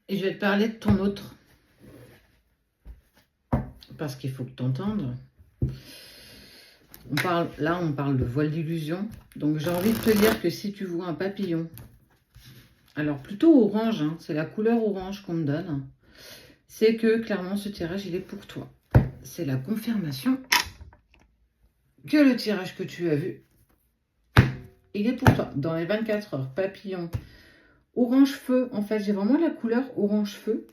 Et je vais te parler de ton autre. Parce qu'il faut que tu entendes. On parle de voile d'illusion. Donc j'ai envie de te dire que si tu vois un papillon, alors plutôt orange, hein, c'est la couleur orange qu'on me donne, c'est que clairement ce tirage il est pour toi. C'est la confirmation que le tirage que tu as vu, il est pour toi. Dans les 24 heures, papillon, orange feu, en fait j'ai vraiment la couleur orange feu.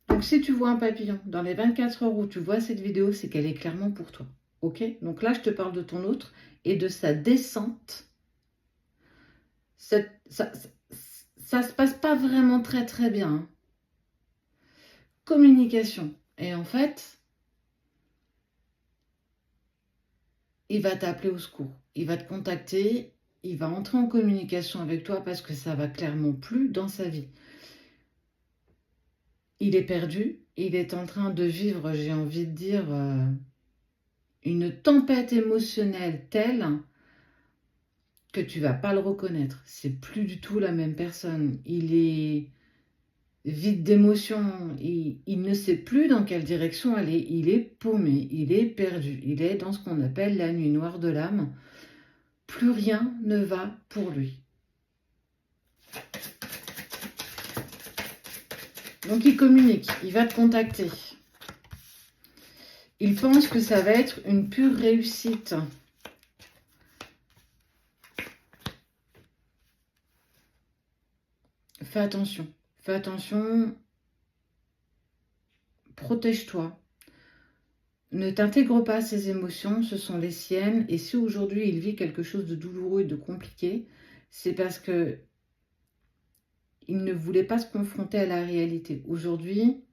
Donc si tu vois un papillon dans les 24 heures où tu vois cette vidéo, c'est qu'elle est clairement pour toi. Ok? Donc là je te parle de ton autre et de sa descente. Ça se passe pas vraiment très bien. Hein. Communication. Et en fait, il va t'appeler au secours. Il va te contacter. Il va entrer en communication avec toi parce que ça va clairement plus dans sa vie. Il est perdu. Il est en train de vivre, j'ai envie de dire, une tempête émotionnelle telle que tu vas pas le reconnaître. C'est plus du tout la même personne. Il est vide d'émotion, il ne sait plus dans quelle direction aller, il est paumé, il est perdu, il est dans ce qu'on appelle la nuit noire de l'âme. Plus rien ne va pour lui. Donc il communique, il va te contacter. Il pense que ça va être une pure réussite. Fais attention, protège-toi. Ne t'intègre pas à ses émotions, ce sont les siennes. Et si aujourd'hui il vit quelque chose de douloureux et de compliqué, c'est parce que il ne voulait pas se confronter à la réalité. Aujourd'hui,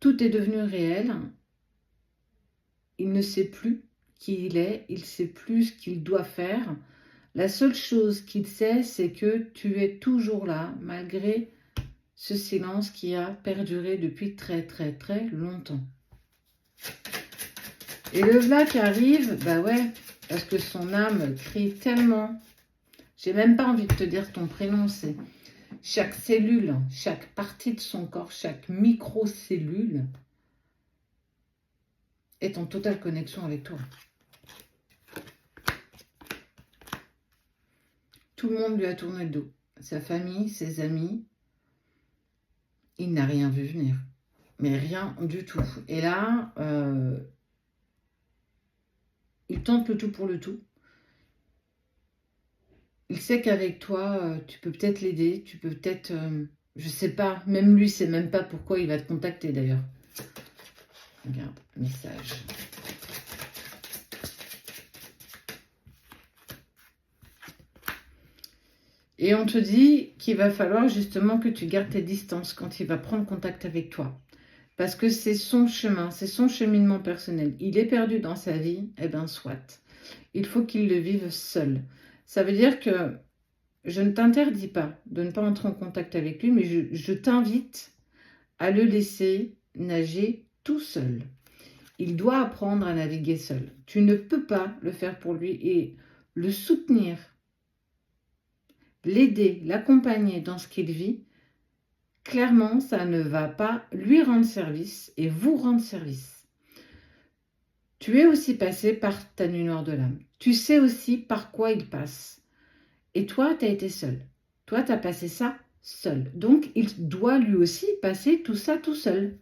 tout est devenu réel. Il ne sait plus qui il est, il ne sait plus ce qu'il doit faire. La seule chose qu'il sait, c'est que tu es toujours là, malgré ce silence qui a perduré depuis très longtemps. Et le voilà qui arrive, bah ouais, parce que son âme crie tellement. J'ai même pas envie de te dire ton prénom, c'est chaque cellule, chaque partie de son corps, chaque microcellule est en totale connexion avec toi. Tout le monde lui a tourné le dos. Sa famille, ses amis, il n'a rien vu venir. Mais rien du tout. Et là, il tente le tout pour le tout. Il sait qu'avec toi, tu peux peut-être l'aider, tu peux peut-être... je sais pas, même lui, sait même pas pourquoi il va te contacter d'ailleurs. Regarde, message. Et on te dit qu'il va falloir justement que tu gardes tes distances quand il va prendre contact avec toi. Parce que c'est son chemin, c'est son cheminement personnel. Il est perdu dans sa vie, eh bien soit. Il faut qu'il le vive seul. Ça veut dire que je ne t'interdis pas de ne pas entrer en contact avec lui, mais je t'invite à le laisser nager tout seul. Il doit apprendre à naviguer seul. Tu ne peux pas le faire pour lui et le soutenir, l'aider, l'accompagner dans ce qu'il vit. Clairement, ça ne va pas lui rendre service et vous rendre service. Tu es aussi passé par ta nuit noire de l'âme. Tu sais aussi par quoi il passe. Et toi, tu as été seul. Toi, tu as passé ça seul. Donc, il doit lui aussi passer tout ça tout seul.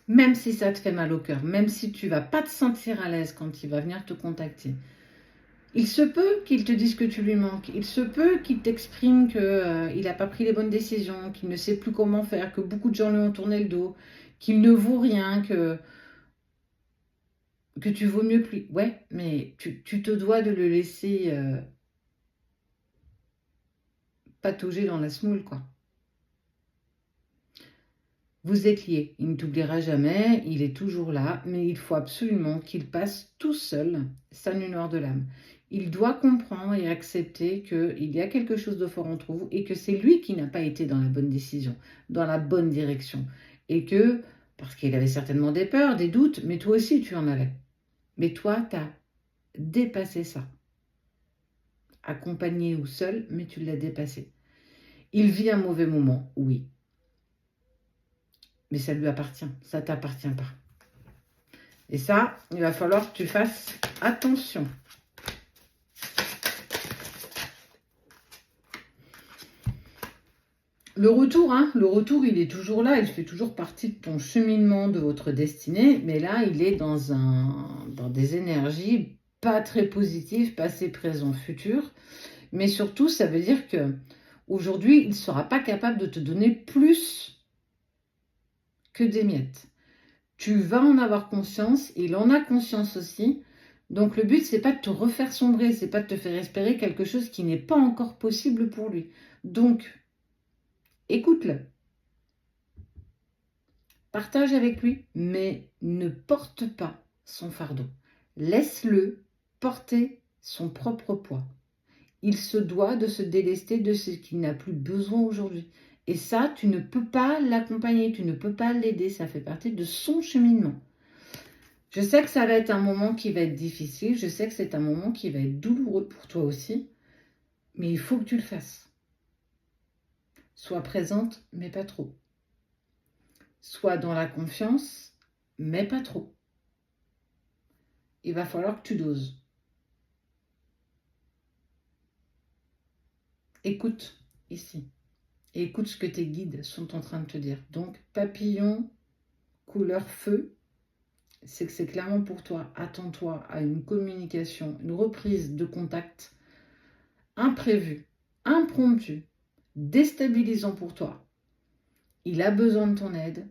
Même si ça te fait mal au cœur, même si tu ne vas pas te sentir à l'aise quand il va venir te contacter. Il se peut qu'il te dise que tu lui manques. Il se peut qu'il t'exprime qu'il n'a pas pris les bonnes décisions, qu'il ne sait plus comment faire, que beaucoup de gens lui ont tourné le dos, qu'il ne vaut rien, que tu vaux mieux que lui. Ouais, mais tu te dois de le laisser patauger dans la semoule, quoi. Vous êtes liés. Il ne t'oubliera jamais, il est toujours là, mais il faut absolument qu'il passe tout seul sa nuit noire de l'âme. Il doit comprendre et accepter qu'il y a quelque chose de fort entre vous et que c'est lui qui n'a pas été dans la bonne décision, dans la bonne direction. Et que, parce qu'il avait certainement des peurs, des doutes, mais toi aussi tu en avais. Mais toi, tu as dépassé ça. Accompagné ou seul, mais tu l'as dépassé. Il vit un mauvais moment, oui. Mais ça lui appartient, ça ne t'appartient pas. Et ça, il va falloir que tu fasses attention. Le retour, il est toujours là, il fait toujours partie de ton cheminement, de votre destinée, mais là, il est dans des énergies pas très positives, passé, présent, futur. Mais surtout, ça veut dire que aujourd'hui, il ne sera pas capable de te donner plus que des miettes. Tu vas en avoir conscience, il en a conscience aussi. Donc le but, c'est pas de te refaire sombrer, c'est pas de te faire espérer quelque chose qui n'est pas encore possible pour lui. Donc, écoute-le. Partage avec lui, mais ne porte pas son fardeau. Laisse-le porter son propre poids. Il se doit de se délester de ce qu'il n'a plus besoin aujourd'hui. Et ça, tu ne peux pas l'accompagner, tu ne peux pas l'aider. Ça fait partie de son cheminement. Je sais que ça va être un moment qui va être difficile. Je sais que c'est un moment qui va être douloureux pour toi aussi. Mais il faut que tu le fasses. Sois présente, mais pas trop. Sois dans la confiance, mais pas trop. Il va falloir que tu doses. Écoute ici. Et écoute ce que tes guides sont en train de te dire. Donc, papillon, couleur feu, c'est que c'est clairement pour toi. Attends-toi à une communication, une reprise de contact imprévue, impromptue, déstabilisant pour toi. Il a besoin de ton aide.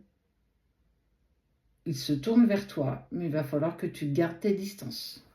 Il se tourne vers toi, mais il va falloir que tu gardes tes distances.